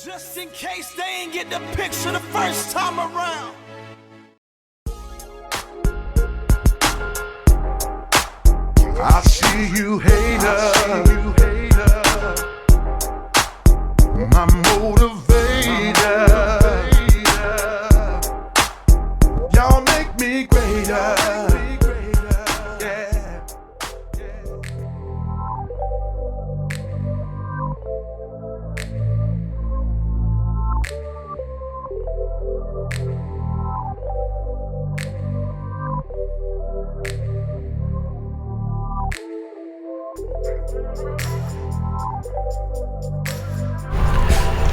Just in case they ain't get the picture the first time around. I see you, hater. My motivator. Y'all make me greater.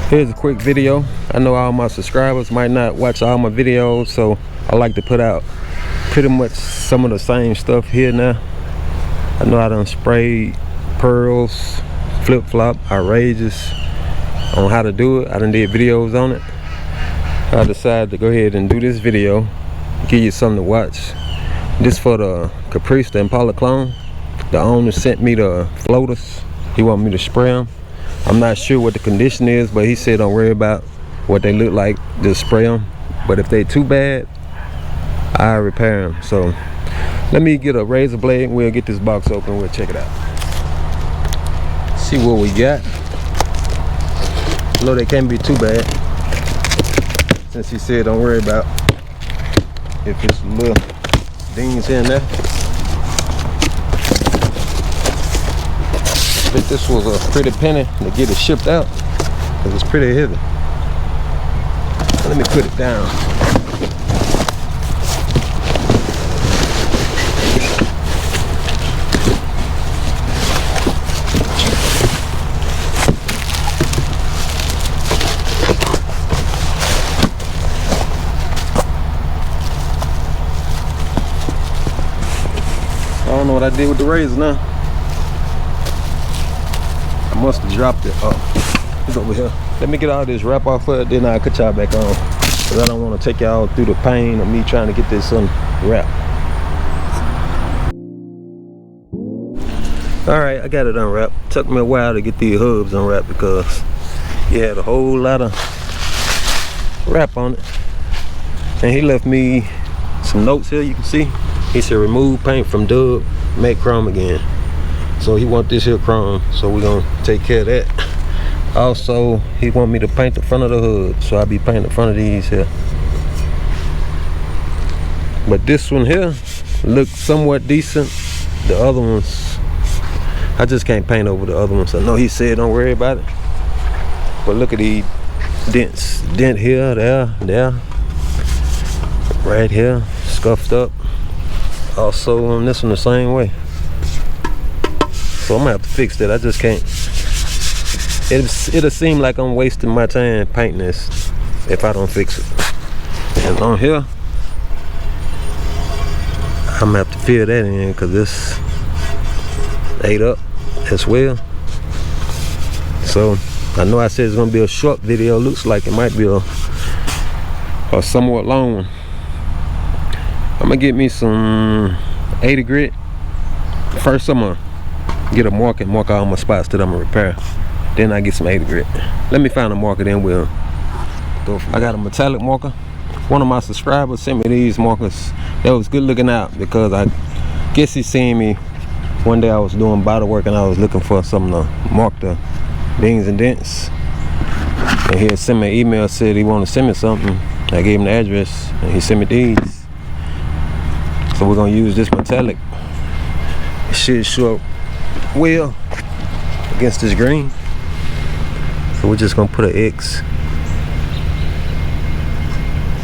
Here's a quick video. I know all my subscribers might not watch all my videos, so I like to put out pretty much some of the same stuff here now. I know I done sprayed pearls, flip-flop, outrageous on how to do it. I done did videos on it. I decided to go ahead and do this video, give you something to watch. This for the Caprice, the Impala clone. The owner sent me the floaters. He want me to spray them. I'm not sure what the condition is, but he said don't worry about what they look like, just spray them. But if they too bad, I repair them. So let me get a razor blade and we'll get this box open. We'll check it out. See what we got. No, they can't be too bad, since he said don't worry about if it's little dings in there. I think this was a pretty penny to get it shipped out, because it's pretty heavy. Let me put it down. I don't know what I did with the razor now. I must have dropped it. Oh, it's over here. Let me get all this wrap off of it, then I'll cut y'all back on, because I don't want to take y'all through the pain of me trying to get this unwrapped. Alright, I got it unwrapped. Took me a while to get these hubs unwrapped because he had a whole lot of wrap on it. And he left me some notes here, you can see. He said remove paint from dub, make chrome again. So he want this here chrome, so we're gonna take care of that. Also, he want me to paint the front of the hood, so I'll be painting the front of these here. But this one here looks somewhat decent. The other ones, I just can't paint over the other ones. I know he said don't worry about it, but look at these dents. Dent here, there, right here, scuffed up. Also on this one the same way. So I'm gonna have to fix that. I just can't. It'll seem like I'm wasting my time painting this if I don't fix it. And on here, I'm gonna have to fill that in because this ate up as well. So I know I said it's gonna be a short video. Looks like it might be a somewhat long one. I'm gonna get me some 80 grit. First I'm gonna get a marker and mark all my spots that I'm gonna repair. Then I get some 80 grit. Let me find a marker, then we'll go. I got a metallic marker. One of my subscribers sent me these markers. That was good looking out because I guess he seen me one day. I was doing bottle work and I was looking for something to mark the dings and dents. And he had sent me an email, said he wanted to send me something. I gave him the address and he sent me these. So we're gonna use this metallic. It should show up well against this green. So we're just gonna put an X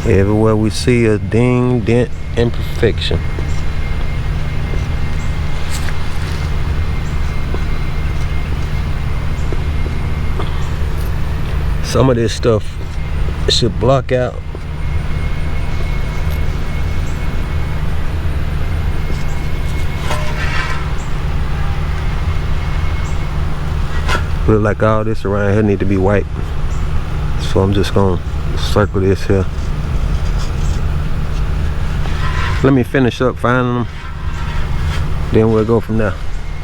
everywhere we see a ding, dent, imperfection. Some of this stuff should block out. Look like all this around here need to be white. So I'm just gonna circle this here. Let me finish up finding them, then we'll go from there.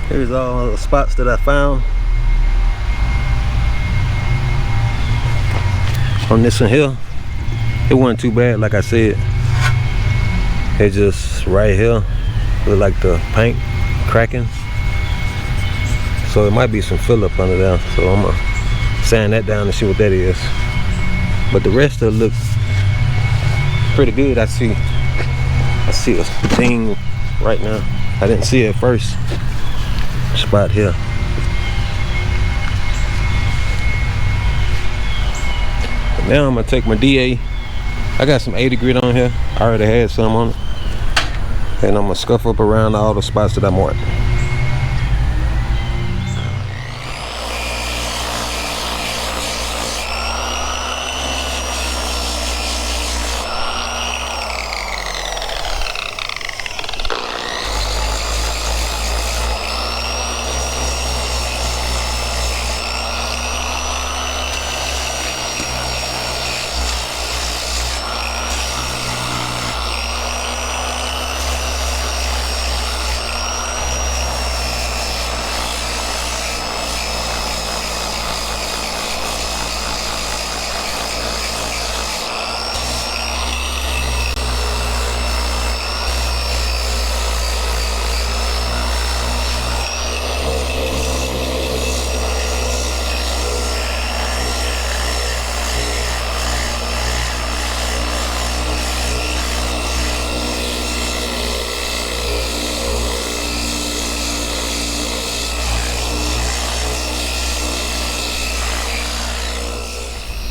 Here's all the spots that I found. on this one here, it wasn't too bad. Like I said, it just right here look like the paint cracking, so it might be some fill up under there, so I'm gonna sand that down and see what that is. But the rest of it look pretty good. I see a ding right now. I didn't see it at first. Spot here. But now I'm gonna take my DA. I got some 80 grit on here. I already had some on it. And I'm gonna scuff up around all the spots that I marked.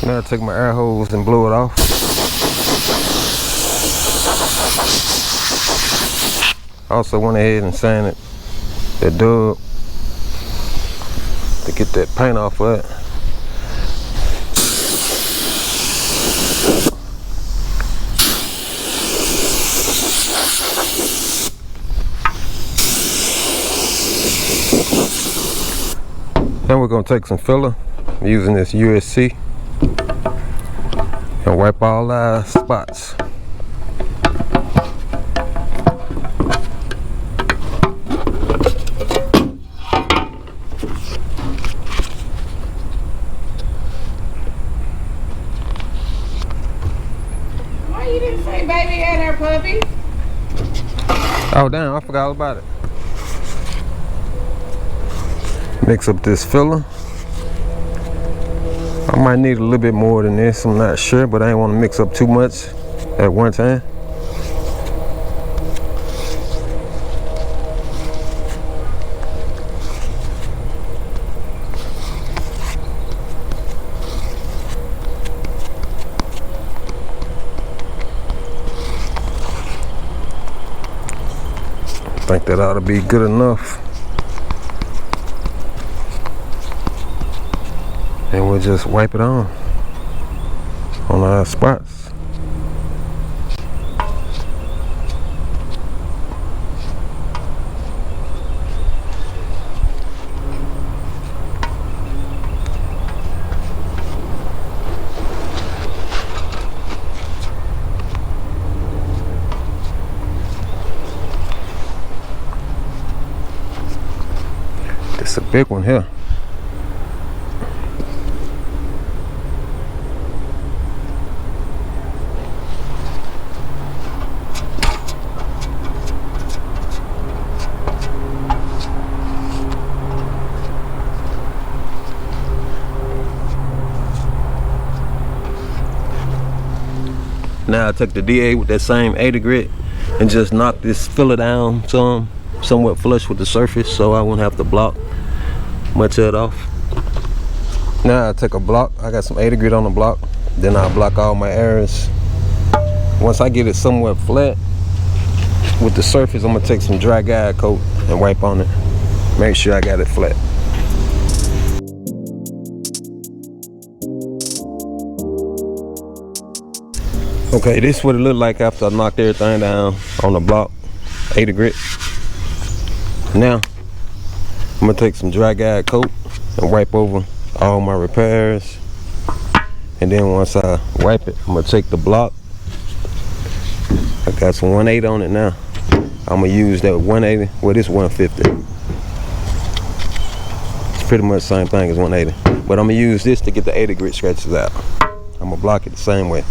Now I take my air hose and blow it off. I also went ahead and sanded that dub to get that paint off of it. Then we're gonna take some filler using this USC and wipe all our spots. Why you didn't say baby had her puppy? Oh damn, I forgot all about it. Mix up this filler. I might need a little bit more than this, I'm not sure, but I ain't want to mix up too much at one time. I think that ought to be good enough. And we'll just wipe it on our spots. This is a big one here. Now I took the DA with that same 80 grit and just knocked this filler down somewhat flush with the surface, so I won't have to block much of it off. Now I take a block. I got some 80 grit on the block. Then I'll block all my areas. Once I get it somewhat flat with the surface, I'm gonna take some dry guide coat and wipe on it. Make sure I got it flat. Okay, this is what it looked like after I knocked everything down on the block, 80 grit. Now, I'm gonna take some dry guide coat and wipe over all my repairs. And then once I wipe it, I'm gonna take the block. I got some 180 on it now. I'm gonna use that 180, well this 150. It's pretty much the same thing as 180. But I'm gonna use this to get the 80 grit scratches out. I'm gonna block it the same way.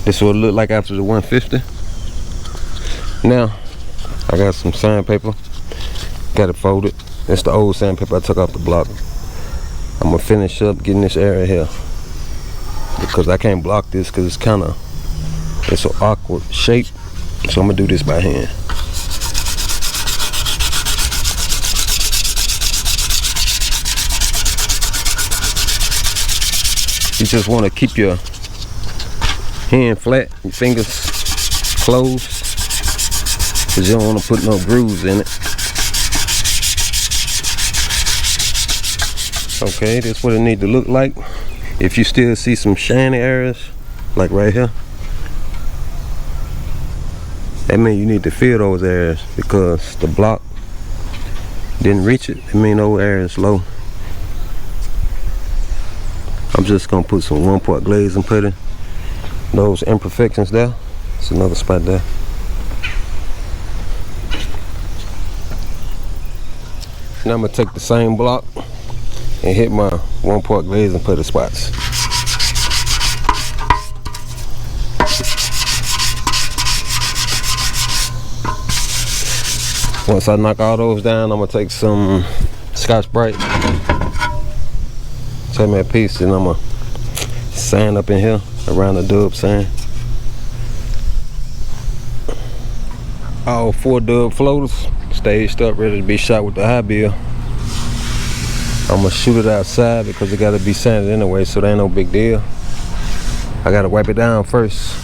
This is what it look like after the 150. Now, I got some sandpaper. Got it folded. It's the old sandpaper I took off the block. I'm gonna finish up getting this area here because I can't block this because it's an awkward shape. So I'm gonna do this by hand. You just want to keep your hand flat, your fingers closed, because you don't want to put no grooves in it. Okay, that's what it need to look like. If you still see some shiny areas, like right here, that means you need to fill those areas because the block didn't reach it. It means those areas low. I'm just gonna put some 1-part glaze and put in those imperfections there. It's another spot there. Now I'm gonna take the same block and hit my 1-part glaze and put the spots. Once I knock all those down, I'm gonna take some Scotch Sprite, take me a piece, and I'm gonna sand up in here around the dub sand. All 4 dub floaters staged up, ready to be shot with the high bill. I'm gonna shoot it outside because it gotta be sanded anyway, so there ain't no big deal. I gotta wipe it down first.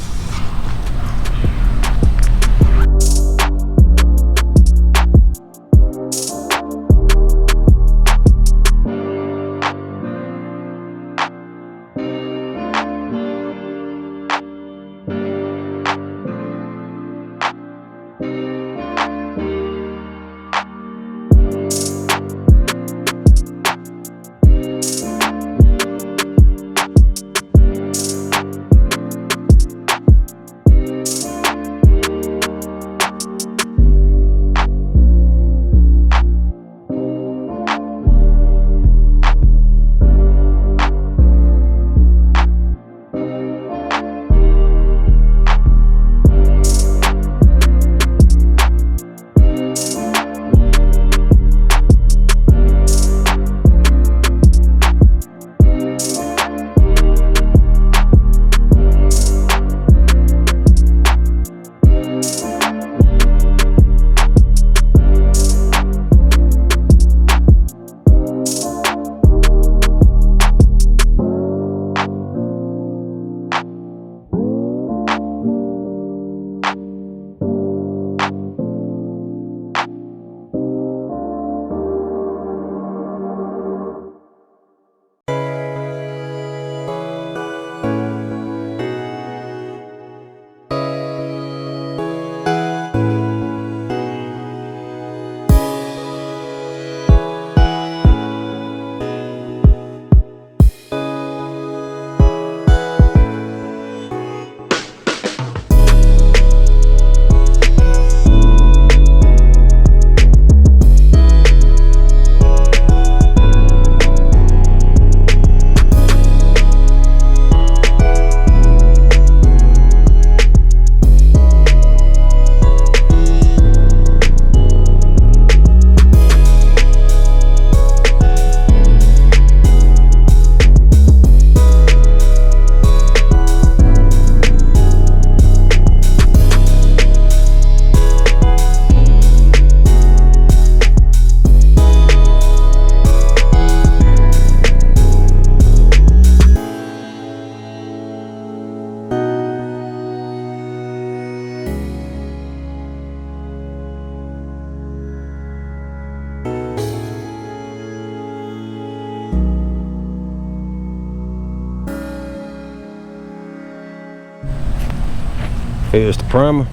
Here's the primer.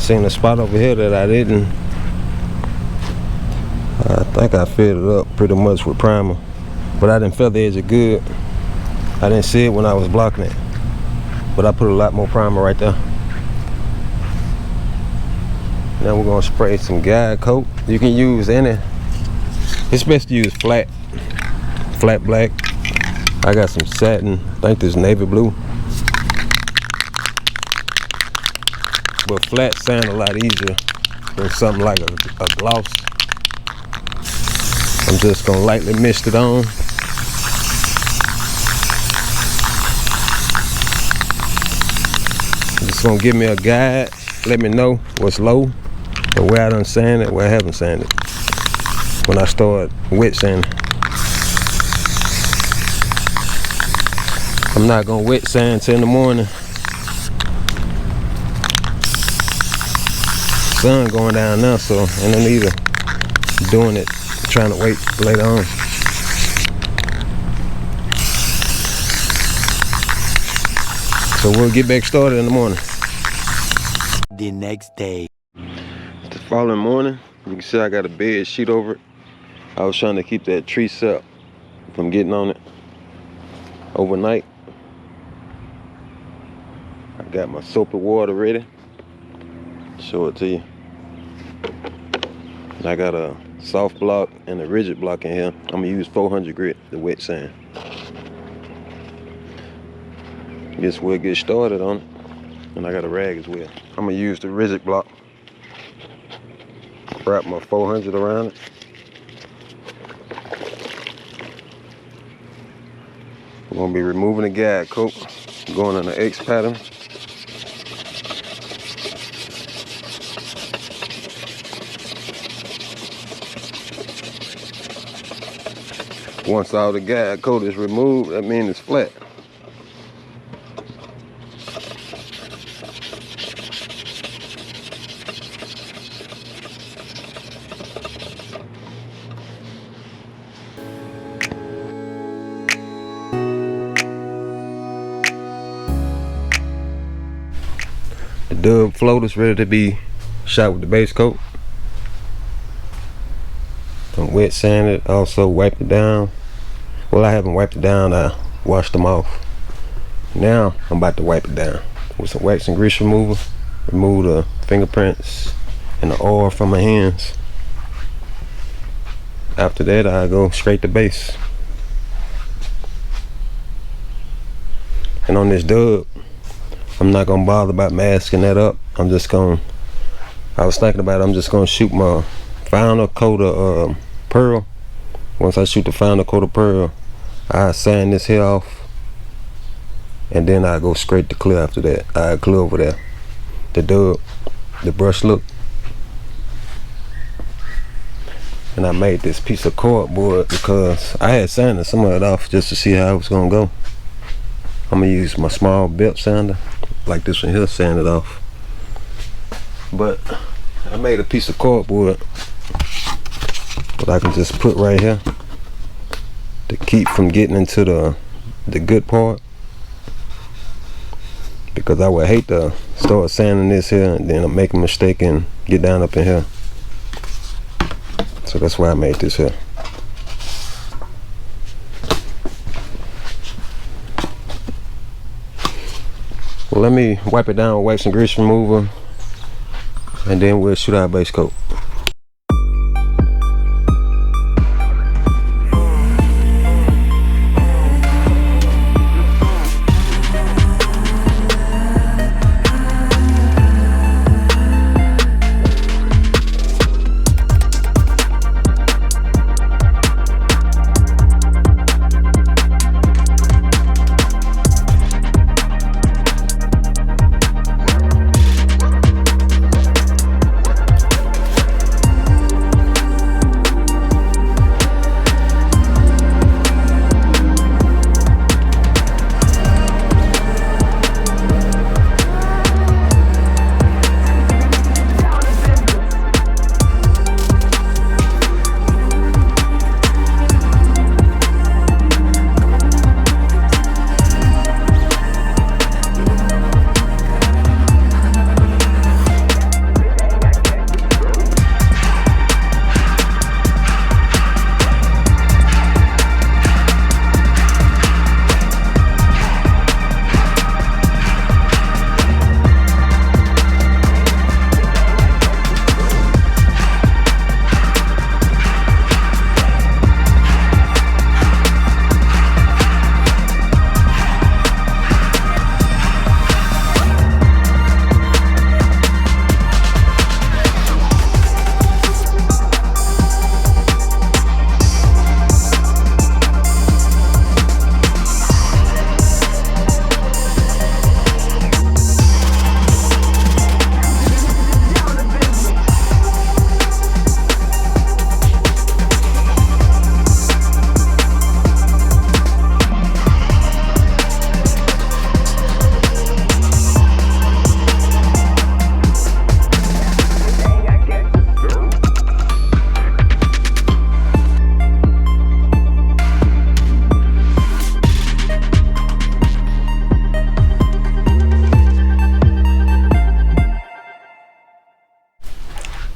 seen a spot over here that I didn't. I think I filled it up pretty much with primer, but I didn't feather edge it good. I didn't see it when I was blocking it, but I put a lot more primer right there. Now we're gonna spray some guide coat. You can use any. It's best to use flat black. I got some satin, I think this navy blue. But flat sound a lot easier than something like a gloss. I'm just gonna lightly mist it on. Just gonna give me a guide, let me know what's low, or where I done sanded, where I haven't sanded. When I start wet sanding. I'm not gonna wet sand till in the morning. Sun going down now, so I don't need to doing it, trying to wait later on. So we'll get back started in the morning. The next day. The following morning, you can see I got a bed sheet over it. I was trying to keep that tree sap from getting on it overnight. I got my soap and water ready. Show it to you. I got a soft block and a rigid block in here. I'm gonna use 400 grit, the wet sand. Guess we'll get started on it. And I got a rag as well. I'm gonna use the rigid block. Wrap my 400 around it. We're gonna be removing the guide coat, going on the X pattern. Once all the guide coat is removed, that means it's flat. The dub float is ready to be shot with the base coat. Don't wet sand it, also wipe it down. Well, I haven't wiped it down, I washed them off. Now I'm about to wipe it down with some wax and grease remover. Remove the fingerprints and the oil from my hands. After that, I go straight to base. And on this dub, I'm not gonna bother about masking that up. I was thinking about it, I'm just gonna shoot my final coat of pearl. Once I shoot the final coat of pearl, I sand this here off, and then I go straight to clear after that. I clear over there, the dub, the brush look. And I made this piece of cardboard because I had sanded some of it off just to see how it was gonna go. I'm gonna use my small belt sander, like this one here, sand it off. But I made a piece of cardboard that I can just put right here to keep from getting into the good part, because I would hate to start sanding this here and then I make a mistake and get down up in here. So that's why I made this here. Well, let me wipe it down with wax and grease remover, and then we'll shoot our base coat.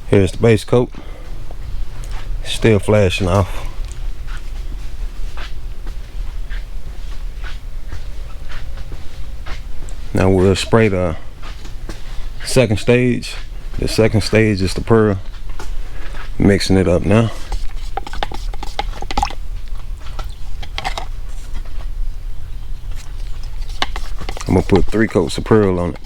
Here's the base coat. Still flashing off. Now we'll spray the second stage. The second stage is the pearl. Mixing it up now. I'm gonna put 3 coats of pearl on it.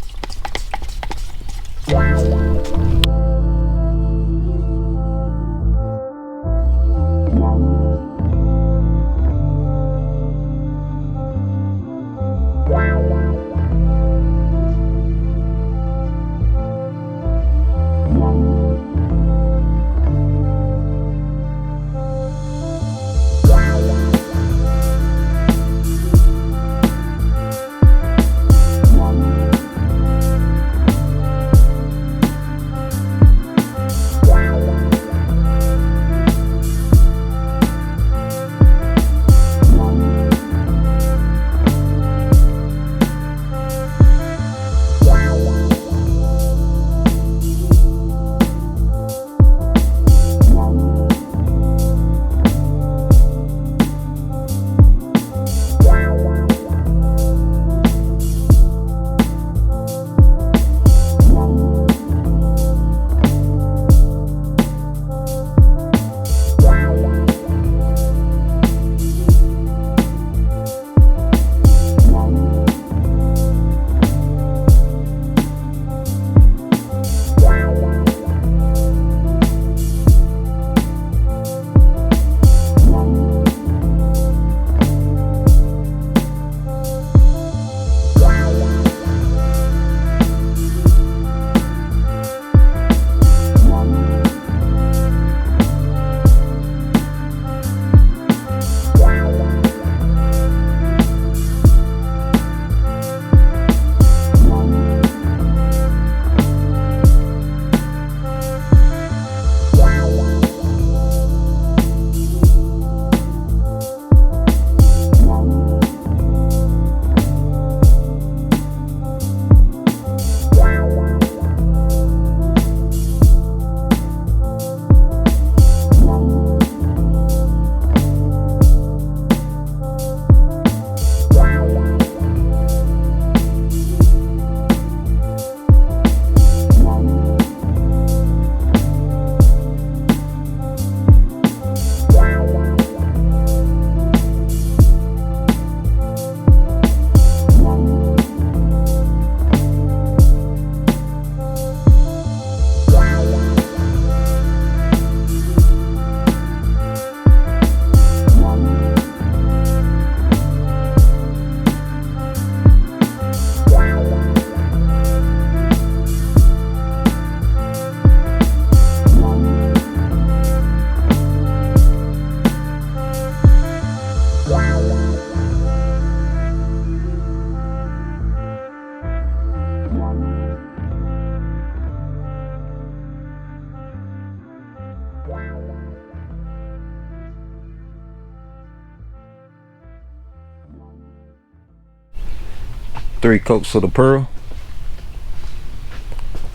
Three coats of the pearl.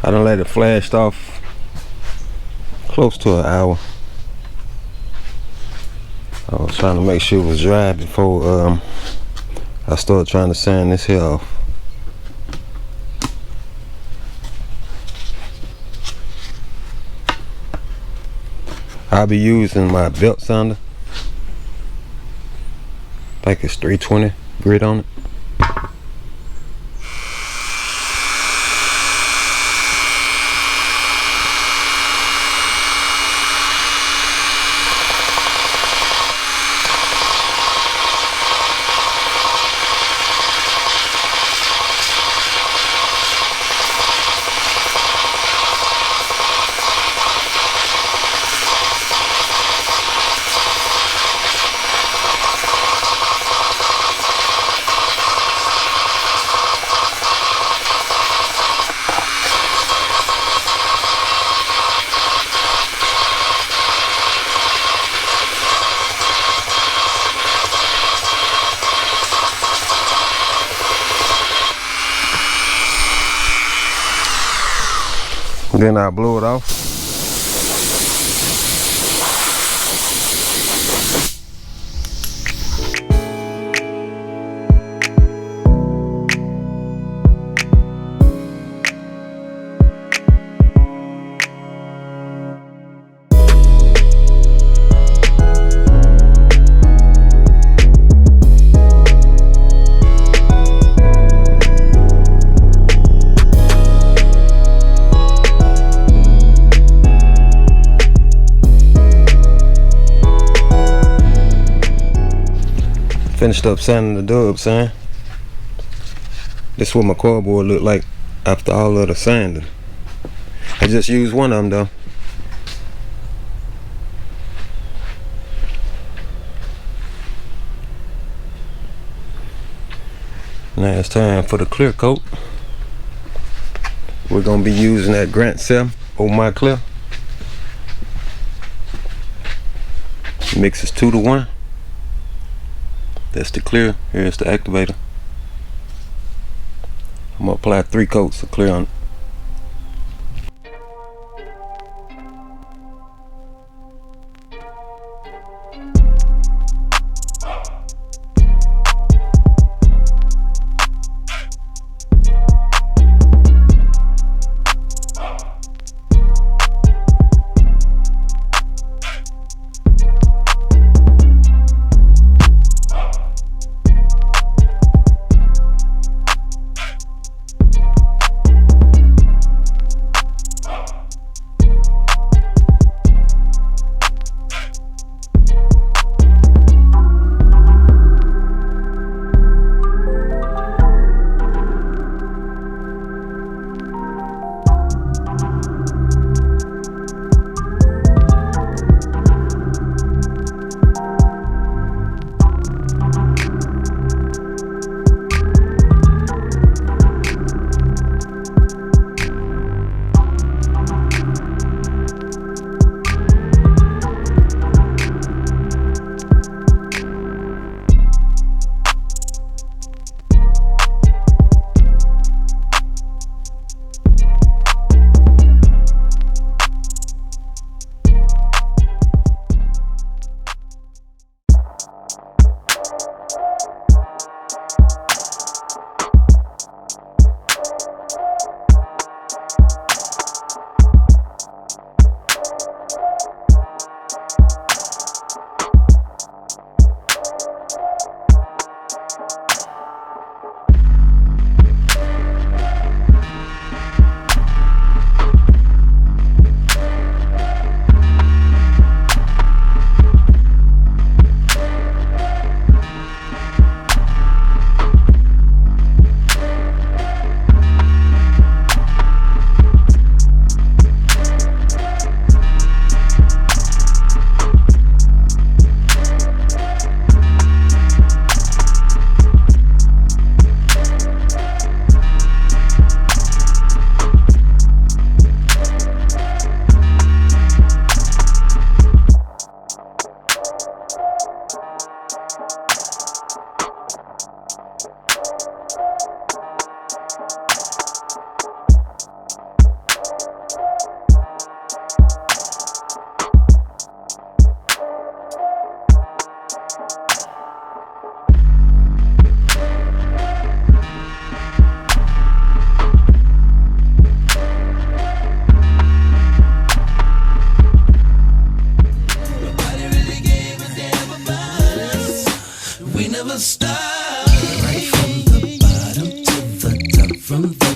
I done let it flash off close to an hour. I was trying to make sure it was dry before I started trying to sand this here off. I'll be using my belt sander. I think it's 320 grit on it. Then I blow it off. Finished up sanding the dubs, son. This is what my cardboard look like after all of the sanding. I just used one of them though. Now it's time for the clear coat. We're gonna be using that Grant 7 over my clear. Mix is 2-to-1. That's the clear. Here's the activator. I'm gonna apply 3 coats of clear on it. Stop. Right from the bottom to the top, from the